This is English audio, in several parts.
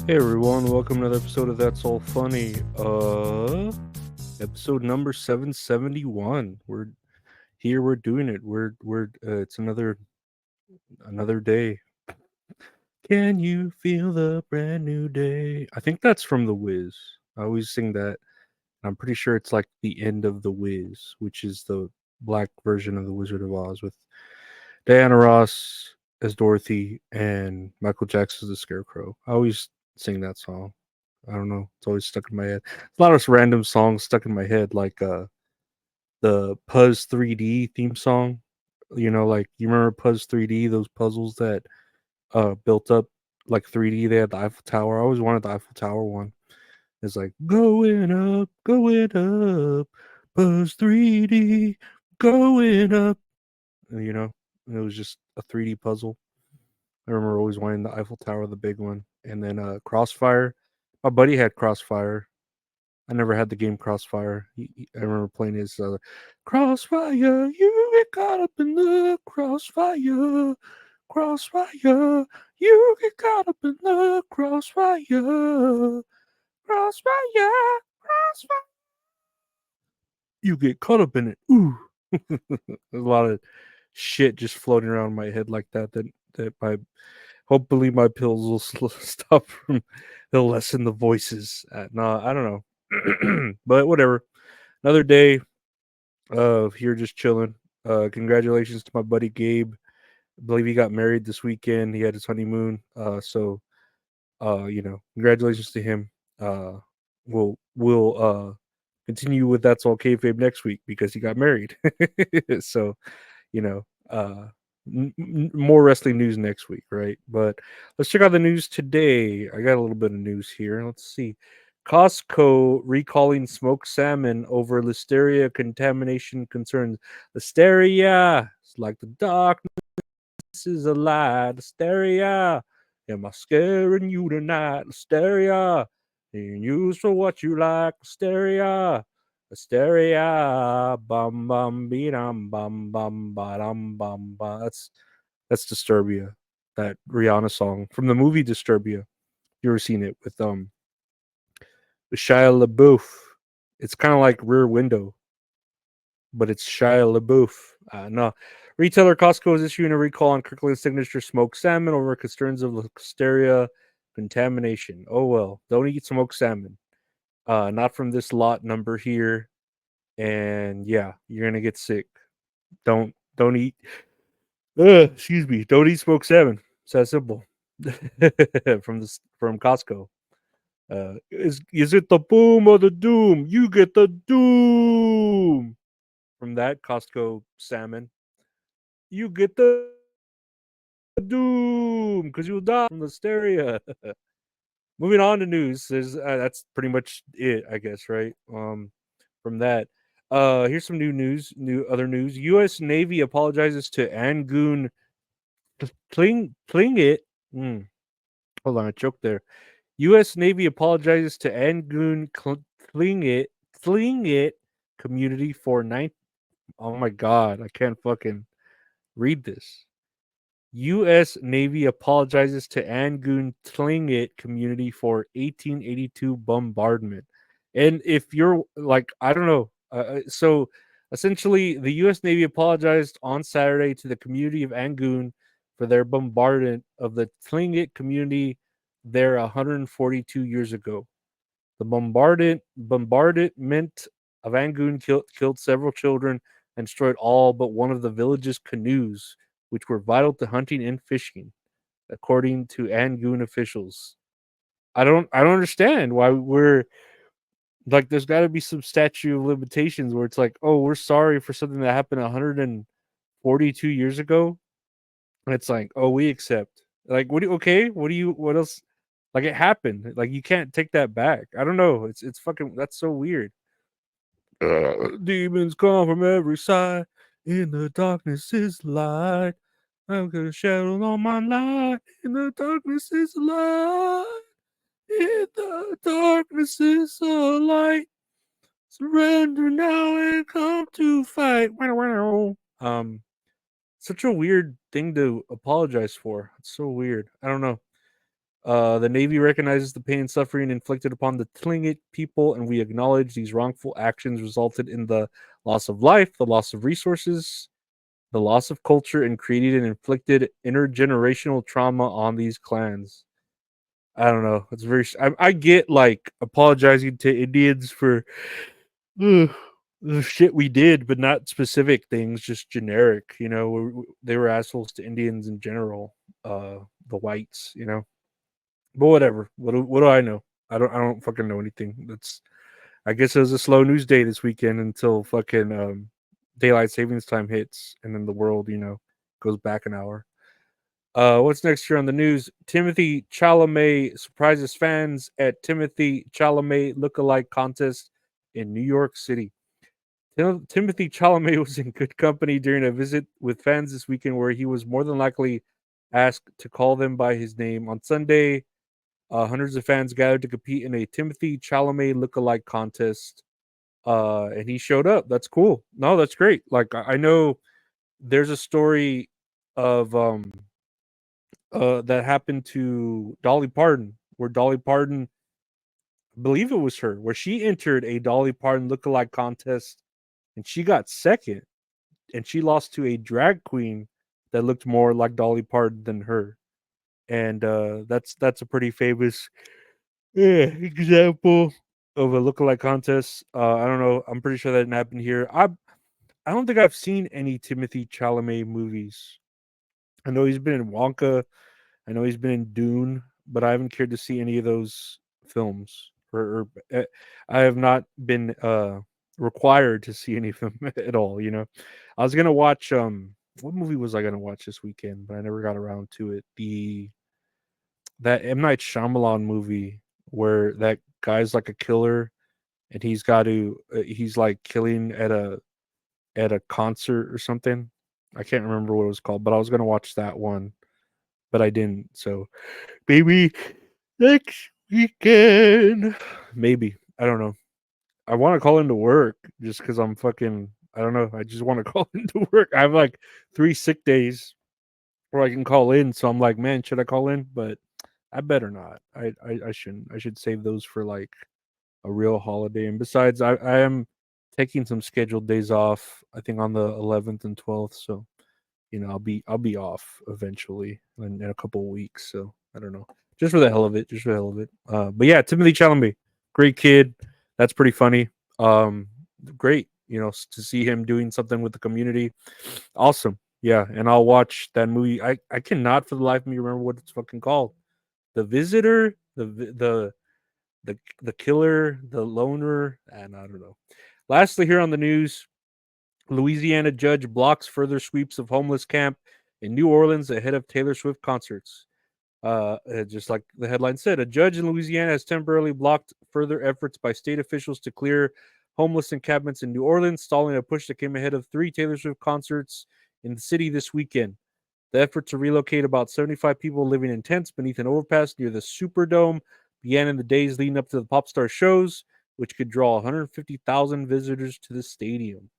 Hey everyone, welcome to another episode of That's All Funny. Episode number 771. We're here, we're doing it. We're it's another day. Can you feel the brand new day? I think that's from The Wiz. I always sing that. I'm pretty sure it's like the end of The Wiz, which is the black version of The Wizard of Oz with Diana Ross as Dorothy and Michael Jackson as the Scarecrow. I always sing that song. I don't know. It's always stuck in my head. A lot of random songs stuck in my head, like the Puzz 3D theme song. Like you remember Puzz 3D, those puzzles that built up like 3D. They had the Eiffel Tower. I always wanted the Eiffel Tower one. It's like going up, Puzz 3D, going up. And it was just a 3D puzzle. I remember always wanting the Eiffel Tower, the big one, and then Crossfire. My buddy had Crossfire. I never had the game Crossfire. I remember playing his Crossfire. You get caught up in the crossfire. Crossfire. You get caught up in the crossfire. Crossfire. Crossfire. You get caught up in it. Ooh. There's a lot of shit just floating around my head like that. That my hopefully my pills will stop from. They'll lessen the voices. No, I don't know. But whatever. Another day here just chilling. Congratulations to my buddy Gabe. I believe he got married this weekend. He had his honeymoon. Congratulations to him. We'll continue with That's All Kayfabe next week because he got married. So, you know, more wrestling news next week, right? But let's check out the news today. I got a little bit of news here. Let's see. Costco recalling smoked salmon over listeria contamination concerns. Listeria, it's like the darkness is a lie. Listeria, am I scaring you tonight? Listeria, being used for what you like. Listeria, Listeria, bum bum beedum bum bum ba bum ba. That's Disturbia, that Rihanna song from the movie Disturbia. You ever seen it with Shia LaBeouf? It's kind of like Rear Window, but it's Shia LaBeouf. No, retailer Costco is issuing a recall on Kirkland Signature smoked salmon over concerns of listeria contamination. Oh well, don't eat smoked salmon. Not from this lot number here, and yeah, you're gonna get sick. Don't eat. Excuse me. Don't eat smoked salmon. It's that simple. From Costco. Is it the boom or the doom? You get the doom from that Costco salmon. You get the doom because you'll die from listeria. Moving on to news. That's pretty much it, I guess, right? From that. Here's some new other news. U.S. Navy apologizes to Angoon Tlingit. Mm, hold on, I choked there. U.S. Navy apologizes to Angoon Tlingit community for nine. Oh my god, I can't fucking read this. U.S. Navy apologizes to Angoon Tlingit community for 1882 bombardment. And if you're like, I don't know, so essentially, the U.S. Navy apologized on Saturday to the community of Angoon for their bombardment of the Tlingit community there 142 years ago. The bombardment of Angoon killed several children and destroyed all but one of the village's canoes, which were vital to hunting and fishing, according to Angoon officials. I don't understand why we're like there's got to be some statute of limitations where it's like, oh, we're sorry for something that happened 142 years ago. And it's like, oh, we accept. Like, what else? Like, it happened. Like, you can't take that back. I don't know. It's fucking, that's so weird. Demons come from every side. In the darkness is light. I've got a shadow on my light. In the darkness is light. In the darkness is a light. Surrender now and come to fight. Um, Such a weird thing to apologize for. It's so weird. I don't know. The Navy recognizes the pain and suffering inflicted upon the Tlingit people, and we acknowledge these wrongful actions resulted in the loss of life, the loss of resources, the loss of culture, and created and inflicted intergenerational trauma on these clans. I don't know. It's very. I get like apologizing to Indians for ugh, the shit we did, but not specific things, just generic. You know, they were assholes to Indians in general. The whites, you know. But whatever. What do I know? I don't fucking know anything. That's I guess it was a slow news day this weekend until fucking daylight savings time hits, and then the world, goes back an hour. What's next here on the news? Timothy Chalamet surprises fans at Timothy Chalamet lookalike contest in New York City. Timothy Chalamet was in good company during a visit with fans this weekend, where he was more than likely asked to call them by his name. On Sunday, hundreds of fans gathered to compete in a Timothy Chalamet lookalike contest, and he showed up. That's cool. No, that's great. Like I know there's a story of that happened to Dolly Parton, where Dolly Parton, I believe it was her, where she entered a Dolly Parton lookalike contest and she got second, and she lost to a drag queen that looked more like Dolly Parton than her. And that's a pretty famous example of a lookalike contest. I don't know. I'm pretty sure that didn't happen here. I don't think I've seen any Timothy Chalamet movies. I know he's been in Wonka. I know he's been in Dune, but I haven't cared to see any of those films. I have not been required to see any of them at all. I was gonna watch what movie was I gonna watch this weekend, but I never got around to it. That M Night Shyamalan movie where that guy's like a killer, and he's like killing at a concert or something. I can't remember what it was called, but I was gonna watch that one, but I didn't. So maybe next weekend. Maybe. I don't know. I want to call into work just because I'm fucking. I don't know. I just want to call into work. I have like 3 sick days where I can call in. So I'm like, man, should I call in? But I better not. I shouldn't. I should save those for like a real holiday. And besides, I am taking some scheduled days off. I think on the 11th and 12th. So I'll be off eventually in a couple of weeks. So I don't know, just for the hell of it, just for the hell of it. But yeah, Timothy Chalamet, great kid. That's pretty funny. Um, Great, to see him doing something with the community. Awesome. Yeah, and I'll watch that movie. I cannot for the life of me remember what it's fucking called. The Visitor, the Killer, the Loner, and I don't know. Lastly, here on the news, Louisiana judge blocks further sweeps of homeless camp in New Orleans ahead of Taylor Swift concerts. Just like the headline said, a judge in Louisiana has temporarily blocked further efforts by state officials to clear homeless encampments in New Orleans, stalling a push that came ahead of 3 Taylor Swift concerts in the city this weekend. The effort to relocate about 75 people living in tents beneath an overpass near the Superdome began in the days leading up to the pop star shows, which could draw 150,000 visitors to the stadium.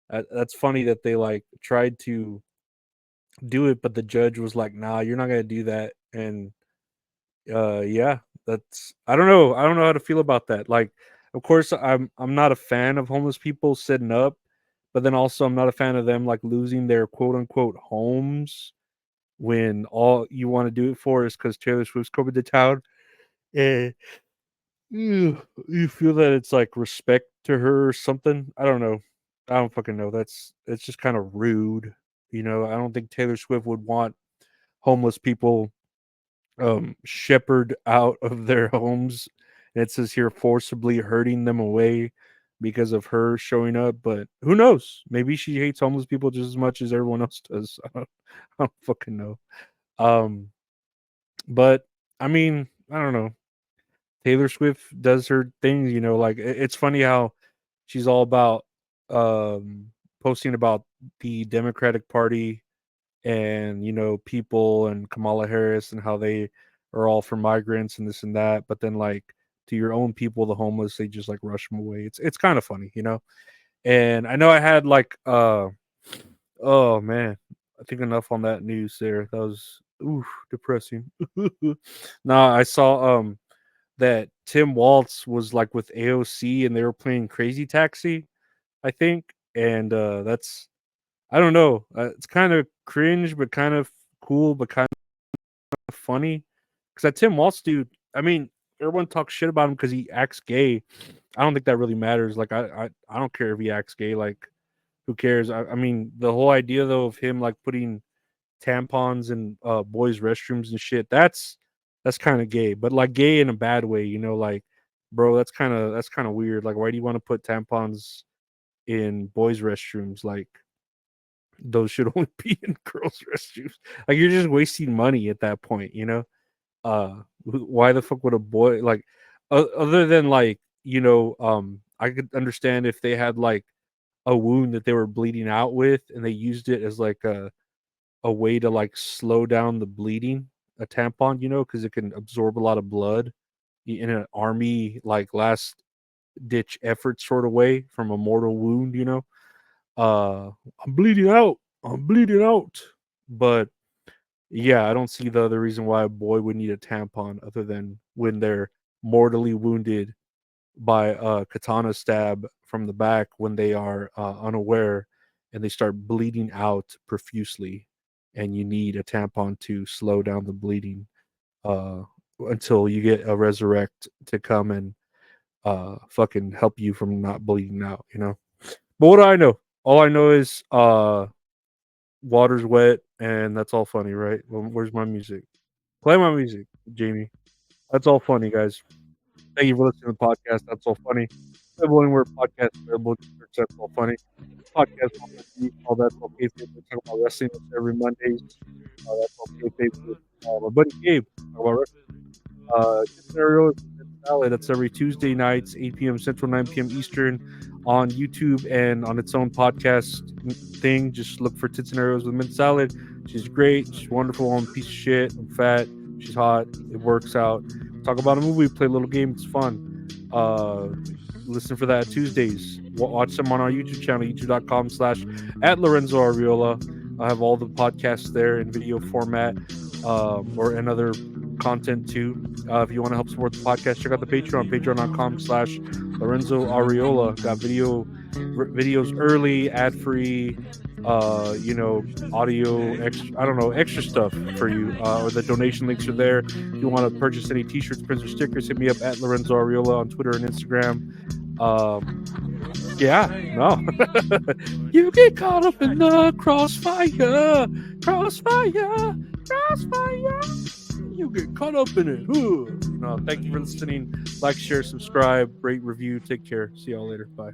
That's funny that they like tried to do it, but the judge was like, "Nah, you're not gonna do that." And yeah, that's I don't know how to feel about that. Like, of course, I'm not a fan of homeless people sitting up, but then also I'm not a fan of them like losing their quote unquote homes when all you want to do it for is because Taylor Swift's coming to town. And you feel that it's like respect to her or something. I don't know. I don't fucking know. It's just kind of rude. I don't think Taylor Swift would want homeless people shepherd out of their homes. And it says here forcibly hurting them away because of her showing up. But who knows? Maybe she hates homeless people just as much as everyone else does. I don't fucking know. Um, but I mean, I don't know. Taylor Swift does her thing, like it's funny how she's all about um posting about the Democratic Party and people and Kamala Harris and how they are all for migrants and this and that, but then like to your own people, the homeless, they just like rush them away. It's kind of funny. And I know I had like oh man, I think enough on that news there. That was Oof, depressing. Nah, I saw that Tim Waltz was like with AOC and they were playing Crazy Taxi, I think, and that's I don't know. It's kind of cringe, but kind of cool, but kind of funny. Because that Tim Waltz dude, I mean, everyone talks shit about him because he acts gay. I don't think that really matters. Like, I don't care if he acts gay. Like, who cares? I mean, the whole idea though of him like putting tampons in boys' restrooms and shit, that's kind of gay, but like gay in a bad way. Like, bro, that's kind of weird. Like, why do you want to put tampons in boys' restrooms? Like, those should only be in girls' restrooms. Like, you're just wasting money at that point, why the fuck would a boy like other than like, I could understand if they had like a wound that they were bleeding out with and they used it as like a way to like slow down the bleeding, a tampon, because it can absorb a lot of blood in an army like last ditch effort sort of way from a mortal wound. Uh, I'm bleeding out. I'm bleeding out. But yeah, I don't see the other reason why a boy would need a tampon other than when they're mortally wounded by a katana stab from the back when they are unaware and they start bleeding out profusely, and you need a tampon to slow down the bleeding uh, until you get a resurrect to come and fucking help you from not bleeding out. But what do I know? All I know is water's wet, and that's all funny, right? Well, where's my music? Play my music, Jamie. That's all funny, guys. Thank you for listening to the podcast. That's all funny. Available anywhere podcast available. Just search That's all funny. Podcast all that's all kayfabe. We talk about wrestling every Mondays. That's all kayfabe with my buddy Gabe. Talk about wrestling. Scenarios Salad. That's every Tuesday nights, 8 p.m. Central, 9 p.m. Eastern, on YouTube and on its own podcast thing. Just look for Tits and Arrows with Mint Salad. She's great. She's wonderful. I'm a piece of shit. I'm fat. She's hot. It works out. Talk about a movie. Play a little game. It's fun. Uh, Listen for that Tuesdays. Watch them on our YouTube channel, youtube.com/ at Lorenzo Ariola. I have all the podcasts there in video format, or another content too. If you want to help support the podcast, check out the Patreon, patreon.com/ Lorenzo Ariola. Got videos early, ad free, audio extra, I don't know, extra stuff for you. Or the donation links are there. If you want to purchase any t-shirts, prints, or stickers, hit me up at Lorenzo Ariola on Twitter and Instagram. Yeah, no. You get caught up in the crossfire. You get caught up in it. No, thank you for listening. Like, share, subscribe, rate, review. Take care. See y'all later. Bye.